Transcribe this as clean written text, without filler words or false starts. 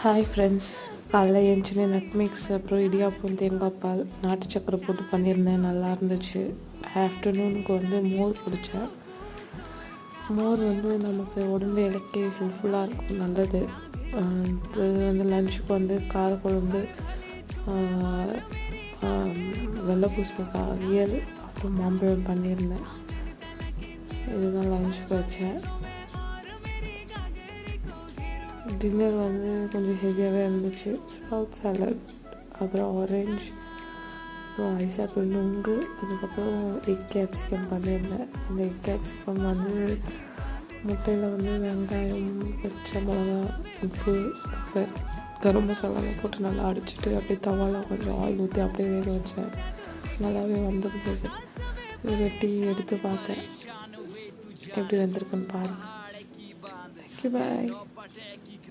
Hi friends, காலைல எழுந்துச்சுன்னு nut mix, அப்புறம் இடியாப்பம், தேங்காய் பால், நாட்டு சக்கரை போட்டு பண்ணியிருந்தேன். நல்லா இருந்துச்சு. ஆஃப்டர்நூனுக்கு மோர் குடித்தேன். மோர் நமக்கு உடம்பு இலக்கி ஹெல்ப்ஃபுல்லாக இருக்கும், நல்லது. இது லஞ்சுக்கு காரக்குழம்பு, வெள்ளை பூசணிக்காய் அவியல், அப்புறம் மாம்பழம் பண்ணியிருந்தேன். இதுதான் லஞ்சுக்கு வச்சேன். டின்னர் கொஞ்சம் ஹெவியாகவே இருந்துச்சு. ஸ்ப்ரவுட் சாலட், அப்புறம் ஆரஞ்ச், அப்புறம் ஐசாப்பிள் நுங்கு, அதுக்கப்புறம் எக் கேப்சிகம் பண்ணியிருந்தேன். அந்த எக் கேப்சிகம் முட்டையில் வெங்காயம், பச்சை மிளகா, உப்பு, கரம் மசாலாலாம் போட்டு நல்லா அடிச்சுட்டு அப்படியே தவாவில் கொஞ்சம் ஆயில் ஊற்றி அப்படியே வேக வச்சேன். நல்லாவே வந்திருந்தது. இது வெட்டி எடுத்து பார்த்தேன், எப்படி வந்திருக்குன்னு பாருங்கள். தேங்க்யூ, பாய்.